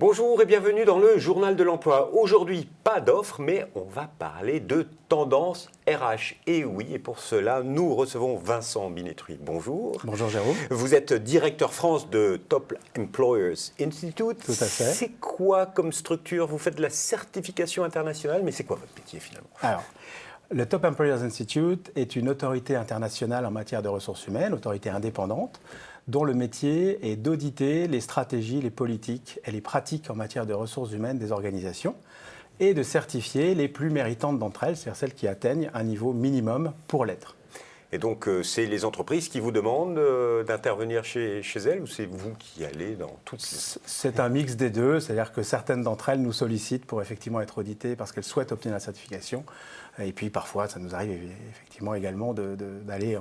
Bonjour et bienvenue dans le Journal de l'Emploi. Aujourd'hui, pas d'offres, mais on va parler de tendance RH. Et oui, et pour cela, nous recevons Vincent Binetruy. Bonjour. Bonjour Jérôme. Vous êtes directeur France de Top Employers Institute. Tout à fait. C'est quoi comme structure? Vous faites de la certification internationale, mais c'est quoi votre métier finalement? Alors, le Top Employers Institute est une autorité internationale en matière de ressources humaines, autorité indépendante, dont le métier est d'auditer les stratégies, les politiques et les pratiques en matière de ressources humaines des organisations et de certifier les plus méritantes d'entre elles, c'est-à-dire celles qui atteignent un niveau minimum pour l'être. Et donc, c'est les entreprises qui vous demandent d'intervenir chez elles ou c'est vous qui allez dans toutes ces... C'est un mix des deux, c'est-à-dire que certaines d'entre elles nous sollicitent pour effectivement être auditées parce qu'elles souhaitent obtenir la certification. Et puis parfois, ça nous arrive effectivement également d'aller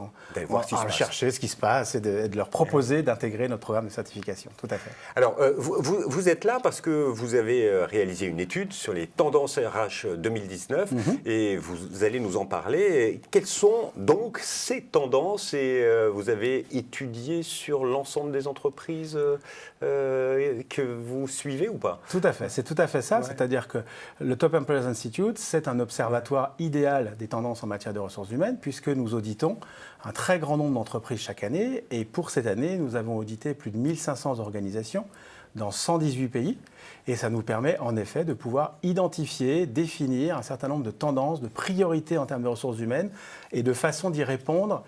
chercher ce qui se passe et de leur proposer d'intégrer notre programme de certification. Tout à fait. Alors, vous êtes là parce que vous avez réalisé une étude sur les tendances RH 2019 et vous allez nous en parler. Quelles sont donc ces tendances et vous avez étudié sur l'ensemble des entreprises que vous suivez ou pas? Tout à fait, c'est tout à fait ça. Ouais. C'est-à-dire que le Top Employers Institute, c'est un observatoire idéal des tendances en matière de ressources humaines puisque nous auditons un très grand nombre d'entreprises chaque année et pour cette année, nous avons audité plus de 1500 organisations dans 118 pays et ça nous permet en effet de pouvoir identifier, définir un certain nombre de tendances, de priorités en termes de ressources humaines et de façon d'y répondre.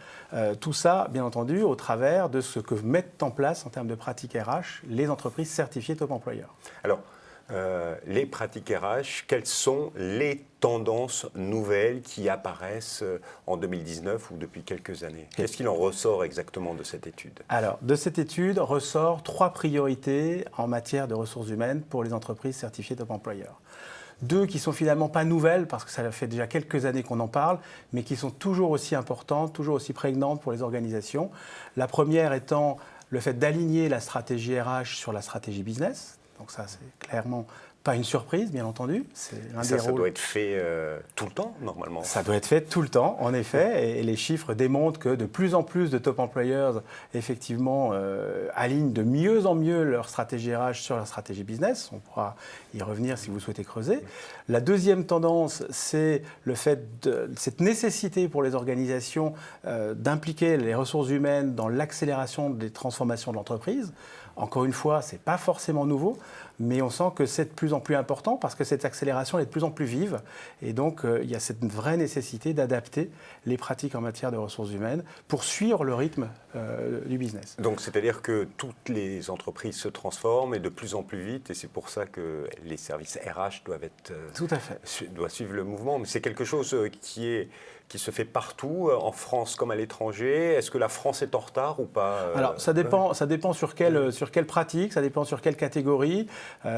Tout ça, bien entendu, au travers de ce que mettent en place en termes de pratiques RH les entreprises certifiées Top Employer. Alors, les pratiques RH, quelles sont les tendances nouvelles qui apparaissent en 2019 ou depuis quelques années? Qu'est-ce qu'il en ressort exactement de cette étude? Alors, de cette étude ressort 3 priorités en matière de ressources humaines pour les entreprises certifiées Top Employer. 2 qui sont finalement pas nouvelles, parce que ça fait déjà quelques années qu'on en parle, mais qui sont toujours aussi importantes, toujours aussi prégnantes pour les organisations. La première étant le fait d'aligner la stratégie RH sur la stratégie business. Donc ça, c'est clairement pas une surprise, bien entendu. C'est l'un des rôles. Ça doit être fait tout le temps, normalement. Ça doit être fait tout le temps, en effet. Et les chiffres démontrent que de plus en plus de top employers, effectivement, alignent de mieux en mieux leur stratégie RH sur leur stratégie business. On pourra y revenir si vous souhaitez creuser. La deuxième tendance, c'est le fait de cette nécessité pour les organisations d'impliquer les ressources humaines dans l'accélération des transformations de l'entreprise. Encore une fois, ce n'est pas forcément nouveau, mais on sent que c'est de plus en plus important parce que cette accélération est de plus en plus vive. Et donc, il y a cette vraie nécessité d'adapter les pratiques en matière de ressources humaines pour suivre le rythme du business. Donc, c'est-à-dire que toutes les entreprises se transforment et de plus en plus vite. Et c'est pour ça que les services RH doivent suivre le mouvement. Mais c'est quelque chose qui se fait partout, en France comme à l'étranger. Est-ce que la France est en retard ou pas? Alors, ça dépend sur quelle pratique, ça dépend sur quelle catégorie.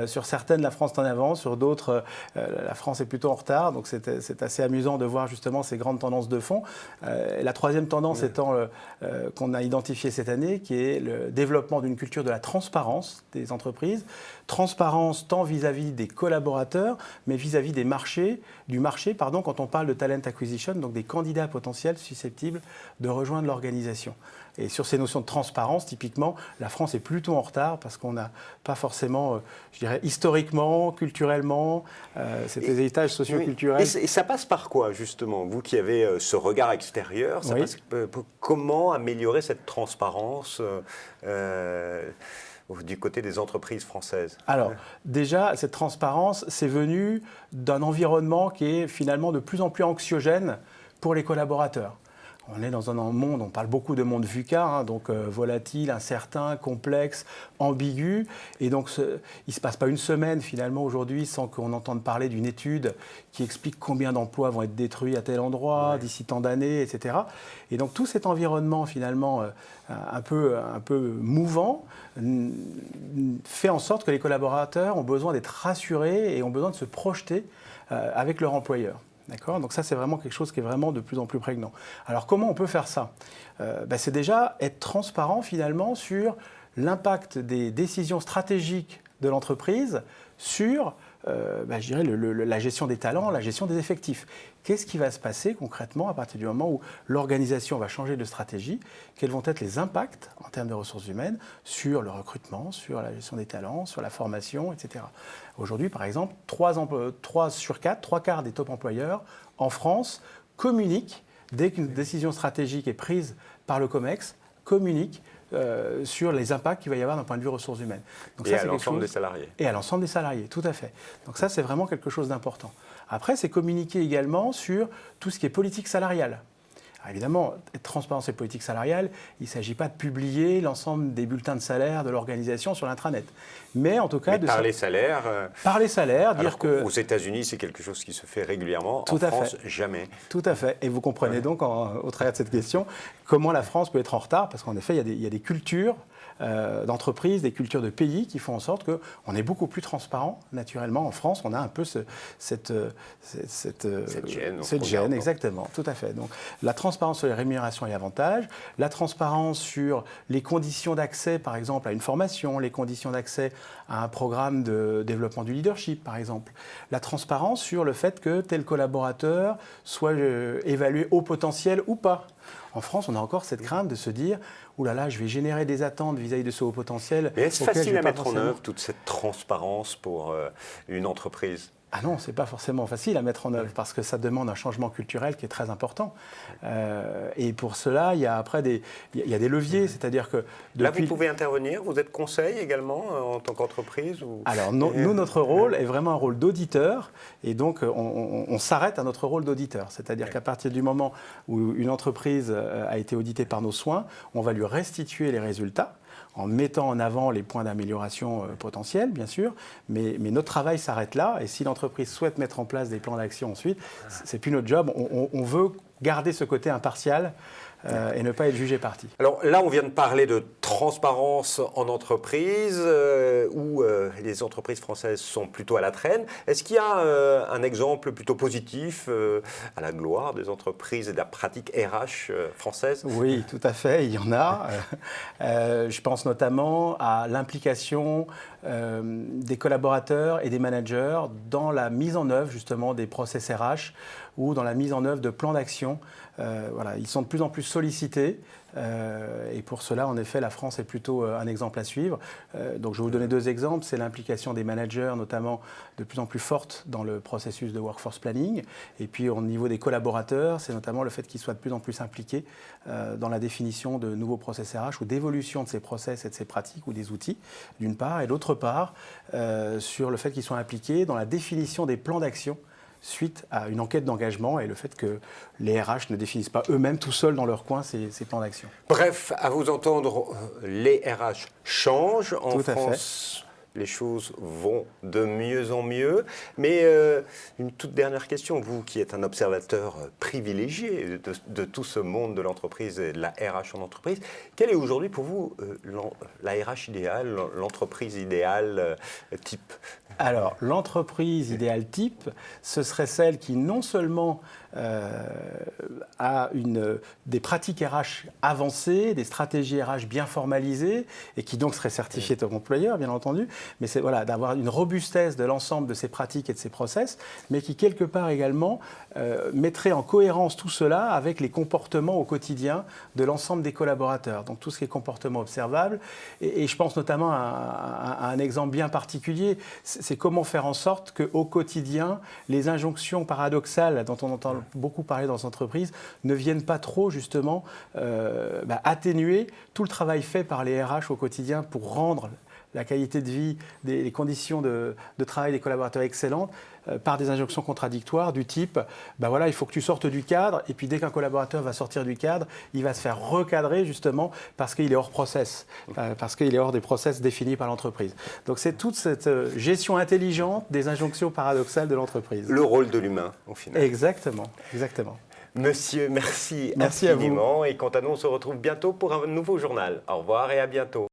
Sur certaines, la France est en avance, sur d'autres, la France est plutôt en retard. Donc, c'est assez amusant de voir justement ces grandes tendances de fond. La troisième tendance étant qu'on a identifiée cette année, qui est le développement d'une culture de la transparence des entreprises. Transparence tant vis-à-vis des collaborateurs, mais vis-à-vis du marché, quand on parle de talent acquisition, donc des candidats potentiels susceptibles de rejoindre l'organisation. Et sur ces notions de transparence, typiquement, la France est plutôt en retard parce qu'on n'a pas forcément, je dirais, historiquement, culturellement, ces héritages socioculturels. Et ça passe par quoi, justement? Vous qui avez ce regard extérieur, ça passe, comment améliorer cette transparence du côté des entreprises françaises? Alors, déjà, cette transparence, c'est venu d'un environnement qui est finalement de plus en plus anxiogène pour les collaborateurs. On est dans un monde, on parle beaucoup de monde VUCA, donc volatile, incertain, complexe, ambigu. Et donc, il ne se passe pas une semaine finalement aujourd'hui sans qu'on entende parler d'une étude qui explique combien d'emplois vont être détruits à tel endroit, d'ici tant d'années, etc. Et donc, tout cet environnement finalement un peu mouvant fait en sorte que les collaborateurs ont besoin d'être rassurés et ont besoin de se projeter avec leur employeur. D'accord ? Donc ça, c'est vraiment quelque chose qui est vraiment de plus en plus prégnant. Alors, comment on peut faire ça ? C'est déjà être transparent, finalement, sur l'impact des décisions stratégiques de l'entreprise sur je dirais, la gestion des talents, la gestion des effectifs. Qu'est-ce qui va se passer concrètement à partir du moment où l'organisation va changer de stratégie? Quels vont être les impacts en termes de ressources humaines sur le recrutement, sur la gestion des talents, sur la formation, etc. Aujourd'hui, par exemple, 3 sur 4, 3/4 des top employeurs en France communiquent, dès qu'une décision stratégique est prise par le COMEX, communiquent sur les impacts qu'il va y avoir d'un point de vue ressources humaines. Donc et à l'ensemble des salariés. Et à l'ensemble des salariés, tout à fait. Donc ça, c'est vraiment quelque chose d'important. Après, c'est communiquer également sur tout ce qui est politique salariale. Alors évidemment, être transparent sur les politiques salariales, il ne s'agit pas de publier l'ensemble des bulletins de salaire de l'organisation sur l'intranet. Mais en tout cas... par les salaires... Par les salaires, dire que... Aux États-Unis, c'est quelque chose qui se fait régulièrement. Tout en à France, fait. jamais. Tout à fait. Et vous comprenez donc, au travers de cette question, comment la France peut être en retard, parce qu'en effet, il y a des cultures d'entreprises, des cultures de pays qui font en sorte qu'on est beaucoup plus transparent. Naturellement, en France, on a un peu cette gêne, exactement, tout à fait. Donc, la transparence sur les rémunérations et avantages, la transparence sur les conditions d'accès, par exemple, à une formation, les conditions d'accès à un programme de développement du leadership, par exemple. La transparence sur le fait que tel collaborateur soit évalué au potentiel ou pas. En France, on a encore cette crainte de se dire « Ouh là là, je vais générer des attentes vis-à-vis de ce haut potentiel. » Mais est-ce facile à mettre en œuvre, toute cette transparence pour une entreprise ? Ah non, ce n'est pas forcément facile à mettre en œuvre parce que ça demande un changement culturel qui est très important. Et pour cela, il y a après des leviers, c'est-à-dire que... Là, vous pouvez intervenir, vous êtes conseil également en tant qu'entreprise ou... Alors, nous, notre rôle est vraiment un rôle d'auditeur et donc on s'arrête à notre rôle d'auditeur. C'est-à-dire qu'à partir du moment où une entreprise a été auditée par nos soins, on va lui restituer les résultats en mettant en avant les points d'amélioration potentiels, bien sûr, mais notre travail s'arrête là, et si l'entreprise souhaite mettre en place des plans d'action ensuite, c'est plus notre job, on veut garder ce côté impartial et ne pas être jugé parti. Alors là, on vient de parler de transparence en entreprise, où les entreprises françaises sont plutôt à la traîne. Est-ce qu'il y a un exemple plutôt positif à la gloire des entreprises et de la pratique RH française? Oui, tout à fait, il y en a. Je pense notamment à l'implication des collaborateurs et des managers dans la mise en œuvre justement des process RH ou dans la mise en œuvre de plans d'action. Voilà, ils sont de plus en plus sollicités et pour cela, en effet, la France est plutôt un exemple à suivre. Donc, je vais vous donner 2 exemples. C'est l'implication des managers, notamment de plus en plus forte dans le processus de workforce planning. Et puis, au niveau des collaborateurs, c'est notamment le fait qu'ils soient de plus en plus impliqués dans la définition de nouveaux process RH ou d'évolution de ces process et de ces pratiques ou des outils, d'une part, et d'autre part, sur le fait qu'ils soient impliqués dans la définition des plans d'action suite à une enquête d'engagement et le fait que les RH ne définissent pas eux-mêmes tout seuls dans leur coin ces plans d'action. Bref, à vous entendre, les RH changent en tout à France. Fait. Les choses vont de mieux en mieux. Mais une toute dernière question, vous qui êtes un observateur privilégié de tout ce monde de l'entreprise et de la RH en entreprise, quelle est aujourd'hui pour vous la RH idéale, l'entreprise idéale type ? Alors, l'entreprise idéale type, ce serait celle qui non seulement a des pratiques RH avancées, des stratégies RH bien formalisées et qui donc serait certifiée top employeur, bien entendu, mais c'est voilà, d'avoir une robustesse de l'ensemble de ces pratiques et de ces process, mais qui quelque part également mettrait en cohérence tout cela avec les comportements au quotidien de l'ensemble des collaborateurs. Donc tout ce qui est comportement observable, et je pense notamment à un exemple bien particulier, c'est comment faire en sorte qu'au quotidien, les injonctions paradoxales dont on entend beaucoup parler dans les entreprises ne viennent pas trop justement atténuer tout le travail fait par les RH au quotidien pour rendre la qualité de vie, les conditions de travail des collaborateurs excellentes par des injonctions contradictoires du type voilà, il faut que tu sortes du cadre et puis dès qu'un collaborateur va sortir du cadre, il va se faire recadrer justement parce qu'il est hors process, parce qu'il est hors des process définis par l'entreprise. Donc c'est toute cette gestion intelligente des injonctions paradoxales de l'entreprise. Le rôle de l'humain au final. Exactement, exactement. Monsieur, merci infiniment. À vous. Et quant à nous, on se retrouve bientôt pour un nouveau journal. Au revoir et à bientôt.